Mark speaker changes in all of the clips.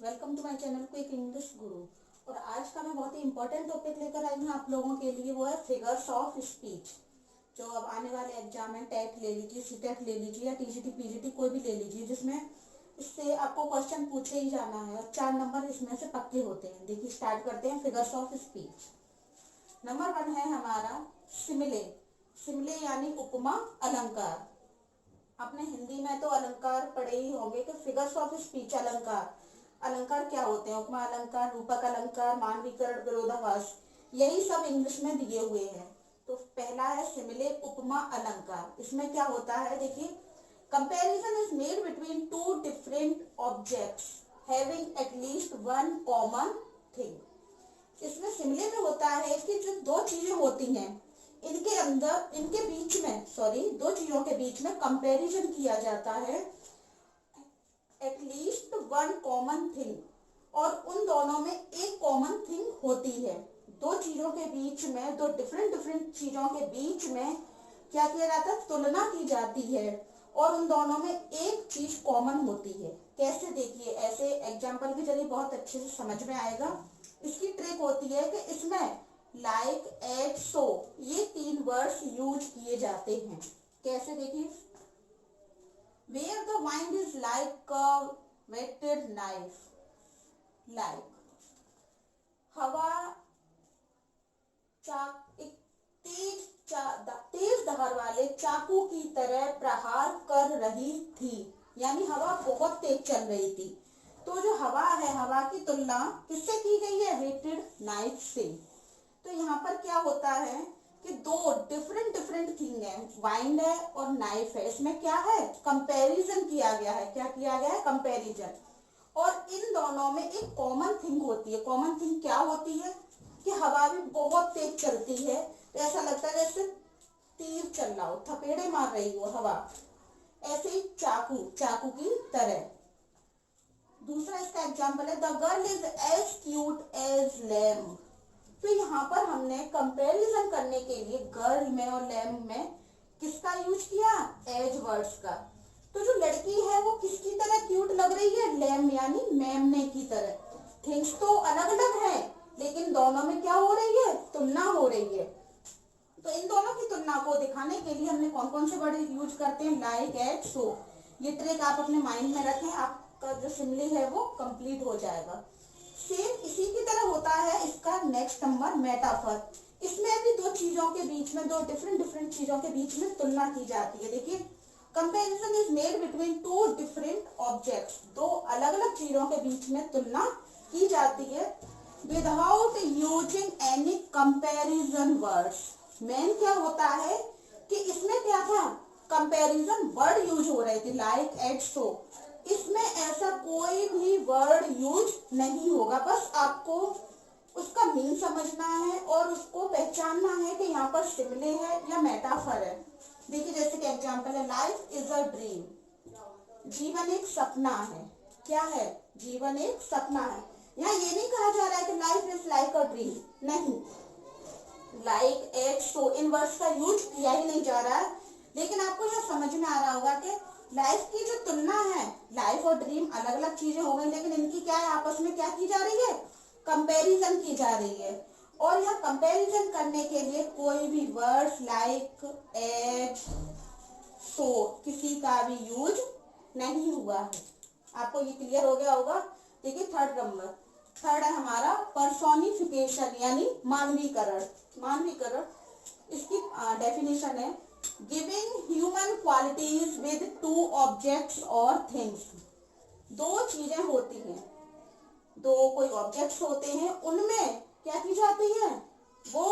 Speaker 1: Welcome to my channel Quick English Guru. और आज का मैं बहुत ही इंपॉर्टेंट टॉपिक लेकर आई हूँ आप लोगों के लिए। वो है फिगर्स ऑफ स्पीच। जो अब आने वाले एग्जाम है, टेट ले लीजिए, सीटेट ले लीजिए या टीजीटी पीजीटी कोई भी ले लीजिए, जिसमें इससे आपको क्वेश्चन पूछे ही जाना है और 4 नंबर इसमें से पक्के होते हैं। देखिए स्टार्ट करते हैं फिगर्स ऑफ स्पीच। नंबर 1 है हमारा सिमिले। सिमिले यानी उपमा अलंकार। आपने हिंदी में तो अलंकार पढ़े ही होंगे कि फिगर्स ऑफ स्पीच अलंकार। अलंकार क्या होते हैं? उपमा अलंकार, रूपक अलंकार, मानवीकरण, विरोधाभास, यही सब इंग्लिश में दिए हुए हैं। तो पहला है सिमिले उपमा अलंकार। इसमें क्या होता है देखिए, comparison is made between two different objects having at least one common thing. इसमें सिमिले में होता है कि जो दो चीजें होती हैं इनके बीच में दो चीजों के बीच में कंपैरिजन किया जाता है एटलीस्ट वन कॉमन थिंग, और उन दोनों में एक कॉमन थिंग होती है। दो चीजों के बीच में, दो डिफरेंट चीजों के बीच में क्या किया जाता है? तुलना की जाती है और उन दोनों में एक चीज कॉमन होती है। कैसे? देखिए ऐसे एग्जाम्पल के जरिए बहुत अच्छे से समझ में आएगा। इसकी ट्रिक होती है कि इसमें लाइक, एट, सो ये 3 वर्ड्स यूज किए जाते हैं। कैसे? देखिए, where the wind is like a whetted knife, like हवा एक तेज धार वाले चाकू की तरह प्रहार कर रही थी, यानी हवा बहुत तेज चल रही थी। तो जो हवा है, हवा की तुलना किससे की गई है? वेटेड नाइफ से। तो यहाँ पर क्या होता है कि दो डिफरेंट थिंग है, वाइंड है और नाइफ है। इसमें क्या है? कंपैरिजन किया गया है। क्या किया गया है? कंपैरिजन। और इन दोनों में एक कॉमन थिंग होती है। कॉमन थिंग क्या होती है कि हवा भी बहुत तेज चलती है, तो ऐसा लगता है जैसे तीर चल रहा हो, थपेड़े मार रही हो हवा। ऐसे ही चाकू की तरह। दूसरा इसका एग्जाम्पल है, the girl is as cute as lamb. तो यहाँ पर हमने कंपैरिजन करने के लिए गर्ल में और लैम्ब में किसका यूज किया? एज वर्ड्स का। तो जो लड़की है वो किसकी तरह क्यूट लग रही है? लैम्ब यानी मेमने की तरह। थिंग्स तो अलग अलग है लेकिन दोनों में क्या हो रही है? तुलना हो रही है। तो इन दोनों की तुलना को दिखाने के लिए हमने कौन कौन से वर्ड यूज करते हैं? लाइक, एट, सो। ये ट्रिक आप अपने माइंड में रखें, आपका जो सिमिली है वो कंप्लीट हो जाएगा। सेम इसी की तरह होता है इसका नेक्स्ट नंबर, मेटाफर। इसमें भी दो चीजों के बीच में, दो डिफरेंट चीजों के बीच में तुलना की जाती है। देखिए, comparison is made between two different objects. दो अलग अलग चीजों के बीच में तुलना की जाती है without using any comparison words. Main क्या होता है कि इसमें क्या था? कंपैरिजन वर्ड यूज हो रहे थे, लाइक, एट, सो। इसमें ऐसा कोई भी वर्ड यूज नहीं होगा, बस आपको उसका मीन समझना है और उसको पहचानना है कि यहाँ पर सिमिले है या मेटाफर है। देखिए जैसे कि एग्जांपल है, लाइफ इज अ ड्रीम। जीवन एक सपना है। क्या है? जीवन एक सपना है। यहाँ ये नहीं कहा जा रहा है कि life is like a dream, नहीं। लाइक, एट, सो इन वर्ड्स का यूज किया ही नहीं जा रहा है। लेकिन आपको यह समझ में आ रहा होगा कि लाइफ की जो तुलना है, लाइफ और ड्रीम अलग अलग चीजें हो गई, लेकिन इनकी क्या है? आपस में क्या की जा रही है? कंपैरिजन की जा रही है। और यह कंपैरिजन करने के लिए कोई भी वर्ड्स लाइक, एज, सो किसी का भी यूज नहीं हुआ है। आपको ये क्लियर हो गया होगा। देखिए थर्ड है हमारा पर्सोनिफिकेशन यानी मानवीकरण। मानवीकरण इसकी डेफिनेशन है, giving human qualities with two objects और थिंग्स। दो चीजें होती हैं, दो कोई ऑब्जेक्ट्स होते हैं, उनमें क्या की जाती है? वो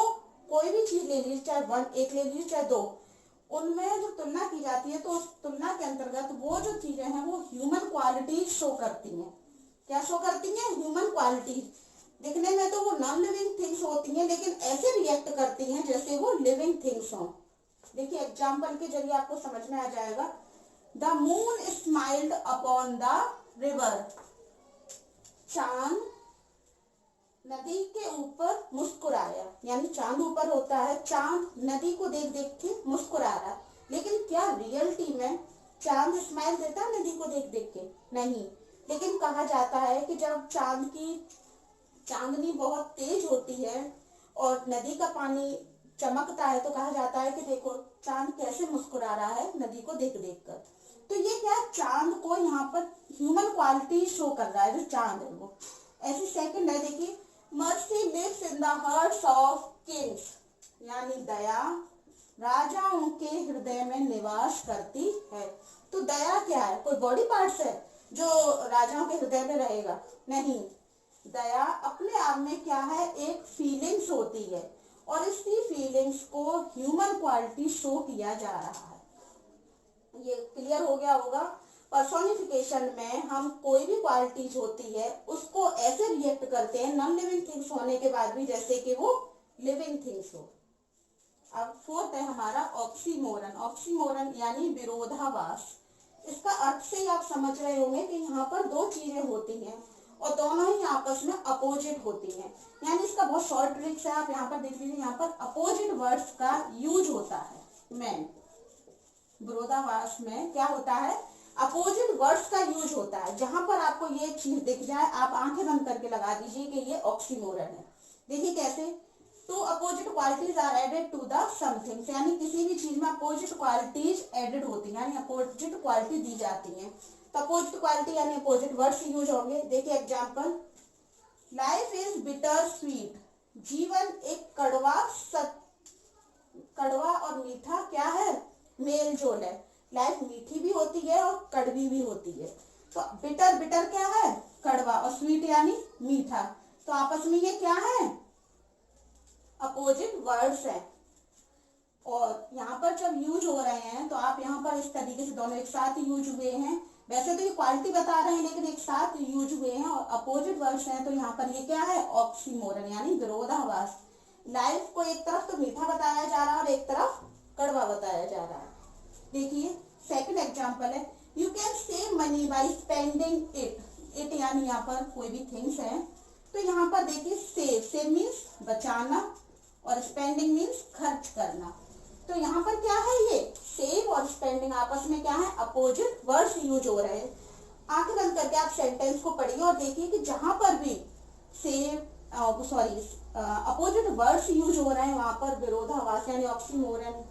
Speaker 1: कोई भी चीज ले लीजिए, चाहे 1 एक ले लीजिए चाहे 2, उनमें जो तुलना की जाती है तो उस तुलना के अंतर्गत वो जो चीजें हैं वो ह्यूमन क्वालिटीज शो करती हैं। क्या शो करती हैं? Human qualities. दिखने में तो वो नॉन लिविंग थिंग्स होती हैं, लेकिन ऐसे रिएक्ट करती हैं जैसे वो लिविंग थिंग्स हों। देखिए एग्जाम्पल के जरिए आपको समझ में आ जाएगा। The moon smiled upon the river. चांद नदी के ऊपर मुस्कुराया, यानी चांद ऊपर होता है, चांद नदी को देख देख के मुस्कुरा रहा। लेकिन क्या रियलिटी में चांद स्माइल देता है नदी को देख देख के? नहीं। लेकिन कहा जाता है कि जब चांदनी बहुत तेज होती है और नदी का पानी चमकता है तो कहा जाता है कि देखो चांद कैसे मुस्कुरा रहा है नदी को देख देख कर। तो ये क्या चांद को यहाँ पर ह्यूमन क्वालिटी शो कर रहा है, जो चांद है वो। ऐसे सेकंड है, देखिए mercy lives in the hearts of kings, यानी दया राजाओं के हृदय में निवास करती है। तो दया क्या है, कोई बॉडी पार्ट्स है जो राजाओं के हृदय में रहेगा? नहीं, दया अपने आप में क्या है, एक फीलिंग्स होती है और इसी फीलिंग्स को ह्यूमन क्वालिटी शो किया जा रहा है। ये क्लियर हो गया होगा। पर्सोनिफिकेशन में हम कोई भी क्वालिटीज होती है उसको ऐसे रिएक्ट करते हैं नॉन लिविंग थिंग्स होने के बाद भी जैसे कि वो लिविंग थिंग्स हो। अब फोर्थ है हमारा ऑक्सीमोरन। ऑक्सीमोरन यानी विरोधाभास। इसका अर्थ से ही आप समझ रहे होंगे कि यहाँ पर दो चीजें होती हैं और दोनों ही आपस में अपोजिट होती हैं। यानी इसका बहुत शॉर्ट ट्रिक्स है, आप यहाँ पर देख लीजिए, यहाँ पर अपोजिट वर्ड्स का यूज होता है। मैन विरोधाभास में क्या होता है, अपोजिट वर्ड्स का यूज होता है। जहां पर आपको ये चीज दिख जाए आप आंखें बंद करके लगा दीजिए कि ये ऑक्सीमोरन है। देखिए कैसे, two opposite qualities are added to the something, यानी किसी भी चीज में अपोजिट क्वालिटीज एडेड होती है, यानी अपोजिट क्वालिटी दी जाती है। तो अपोजिट क्वालिटी यानी अपोजिट वर्ड्स यूज होंगे। देखिए example, life is bitter sweet, जीवन एक कड़वा और मीठा क्या है, मेल जोल है। लाइफ मीठी भी होती है और कड़वी भी होती है। तो बिटर बिटर क्या है, कड़वा, और स्वीट यानी मीठा। तो आपस में ये क्या है, अपोजिट वर्ड्स हैं। और यहाँ पर जब यूज हो रहे हैं तो आप यहाँ पर इस तरीके से दोनों एक साथ यूज हुए हैं। वैसे तो ये क्वालिटी बता रहे हैं लेकिन एक साथ यूज हुए हैं और अपोजिट वर्ड्स हैं। तो यहाँ पर ये क्या है, ऑक्सीमोरन यानी विरोधाभास। लाइफ को एक तरफ तो मीठा बताया जा रहा है और एक तरफ कड़वा बताया जा रहा है। देखिए सेकंड एग्जांपल है, you can save money by spending it यानी यहाँ पर कोई भी थिंग्स है। तो यहाँ पर देखिए सेव मीन्स बचाना और स्पेंडिंग मीन्स खर्च करना। तो यहाँ पर क्या है, ये सेव और स्पेंडिंग आपस में क्या है, अपोजिट वर्ड्स यूज हो रहे हैं। आंखें बंद करके आप सेंटेंस को पढ़िए और देखिए कि जहां पर भी अपोजिट वर्ड्स यूज हो रहे हैं वहां पर विरोधाभास यानी ऑक्सीमोरन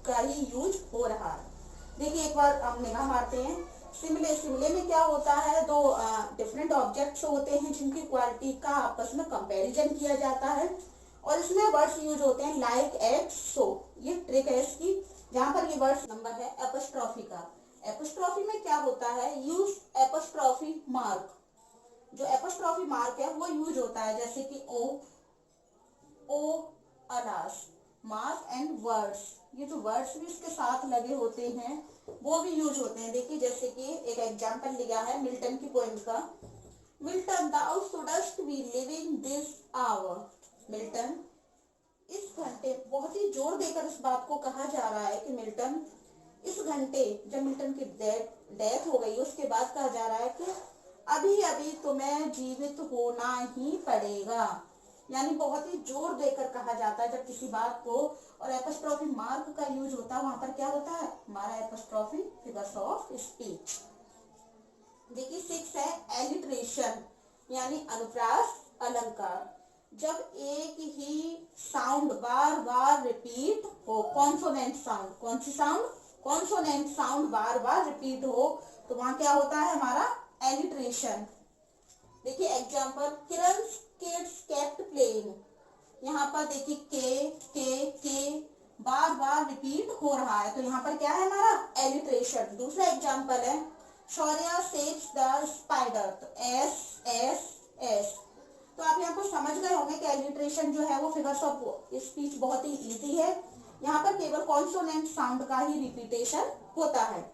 Speaker 1: का ही यूज हो रहा है। देखिए एक बार हम निगाह मारते हैं। सिमिले में क्या होता है, दो डिफरेंट ऑब्जेक्ट्स होते हैं जिनकी क्वालिटी का आपस में कंपैरिजन किया जाता है और इसमें वर्ड्स यूज होते हैं लाइक, एट, सो। ये ट्रिक है इसकी। जहां पर ये वर्ड्स नंबर है एपोस्ट्रॉफी का। एपोस्ट्रॉफी में क्या होता है, यूज एपोस्ट्रॉफी मार्क। जो एपोस्ट्रॉफी मार्क है वो यूज होता है जैसे कि ओ अलास, मार्क एंड वर्ड्स। ये जो वर्ड्स भी इसके साथ लगे होते हैं वो भी यूज होते हैं। देखिए जैसे कि एक एग्जांपल लिया है मिल्टन की पोएम का, Milton thou shouldst be living this hour। Milton, इस घंटे, बहुत ही जोर देकर इस बात को कहा जा रहा है कि मिल्टन, इस घंटे, जब मिल्टन की डेथ हो गई उसके बाद कहा जा रहा है कि अभी अभी तुम्हें जीवित होना ही पड़ेगा। यानी बहुत ही जोर देकर कहा जाता है जब किसी बात को। और एपोस्ट्रॉफी मार्क का यूज होता है वहां पर क्या होता है, हमारा एपोस्ट्रॉफी फिगर्स ऑफ स्पीच। देखिए 6 है एलिट्रेशन यानी अनुप्रास अलंकार। जब एक ही साउंड बार बार रिपीट हो, कॉन्सोनेंट साउंड, कौन सी साउंड, कॉन्सोनेंट साउंड बार बार रिपीट हो तो वहां क्या होता है हमारा एलिट्रेशन। देखिए एग्जांपल, किरण किड्स केप्ट प्लेइंग। यहाँ पर देखिए के बार बार रिपीट हो रहा है तो यहाँ पर क्या है हमारा एलिट्रेशन। दूसरा एग्जांपल है, शौर्या सेव्स द स्पाइडर, तो एस। तो आप यहाँ पर समझ गए होंगे कि एलिट्रेशन जो है वो फिगर्स ऑफ स्पीच बहुत ही इजी है। यहाँ पर केवल कॉन्सोनेंट साउंड का ही रिपीटेशन होता है।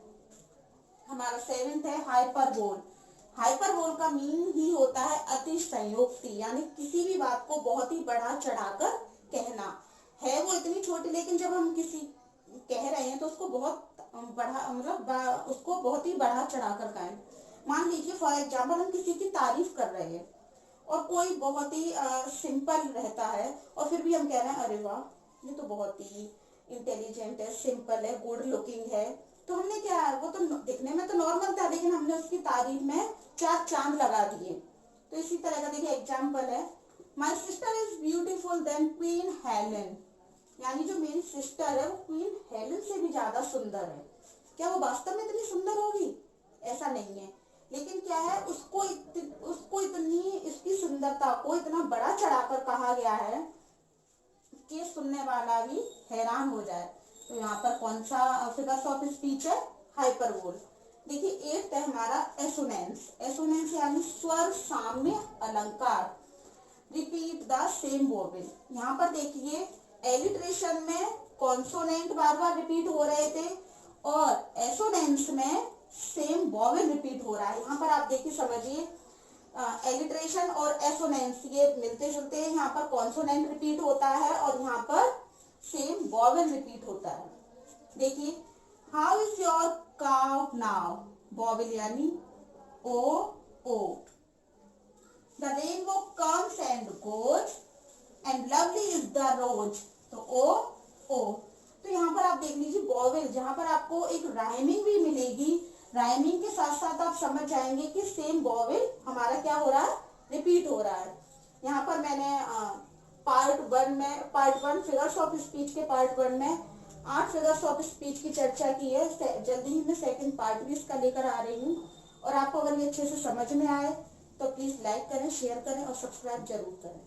Speaker 1: हमारा 7th है हाइपरबोल। हाइपरबोल का मीनिंग ही होता है अतिशयोक्ति, यानी किसी भी बात को बहुत ही बढ़ा चढ़ाकर कहना। है वो इतनी छोटी लेकिन जब हम किसी कह रहे हैं तो उसको बहुत बढ़ा, मतलब उसको बहुत ही बढ़ा चढ़ाकर कहें। मान लीजिए फॉर एग्जाम्पल हम किसी की तारीफ कर रहे हैं और कोई बहुत ही सिंपल रहता है और फिर भी हम कह रहे हैं अरे वाह ये तो बहुत ही इंटेलिजेंट है, सिंपल है, गुड लुकिंग है, तो हमने क्या, वो तो दिखने में तो नॉर्मल था, लेकिन हमने उसकी तारीफ में 4 चांद लगा दिए। तो इसी तरह का देखिए एग्जाम्पल है, my sister is beautiful then queen Helen, यानी जो मेरी सिस्टर है वो क्वीन हेलेन से भी ज्यादा सुंदर है। क्या वो वास्तव में इतनी सुंदर होगी? ऐसा नहीं है, लेकिन क्या है, उसको इतनी, इसकी सुंदरता को इतना बड़ा चढ़ाकर कहा गया है कि सुनने वाला भी हैरान हो जाए। तो यहाँ पर कौन सा फिगर्स ऑफ स्पीच है? हाइपरबोल। देखिए एक है हमारा एसोनेंस। एसोनेंस यानी स्वर साम्य अलंकार, रिपीट द सेम वोवेल। यहाँ पर देखिए एलिट्रेशन में कॉन्सोनेंट बार बार रिपीट हो रहे थे और एसोनेंस में सेम वोवेल रिपीट हो रहा है। यहाँ पर आप देखिए समझिए, एलिट्रेशन और एसोनेंस ये मिलते जुलते हैं। यहाँ पर कॉन्सोनेंट रिपीट होता है और यहाँ पर सेम वोवेल रिपीट होता है। देखिए how is your cow now, vowel यानी o o. The rainbow comes and goes and lovely is the rose, तो ओ ओ। तो यहाँ पर आप देख लीजिए वोवेल, जहां पर आपको एक राइमिंग भी मिलेगी, राइमिंग के साथ साथ आप समझ जाएंगे कि सेम वोवेल हमारा क्या हो रहा है, रिपीट हो रहा है। यहाँ पर मैंने part one figures of speech के पार्ट 1 में 8 फिगर्स ऑफ स्पीच की चर्चा की है। जल्दी ही मैं सेकंड पार्ट भी इसका लेकर आ रही हूँ। और आपको अगर ये अच्छे से समझ में आए तो प्लीज लाइक करें, शेयर करें और सब्सक्राइब जरूर करें।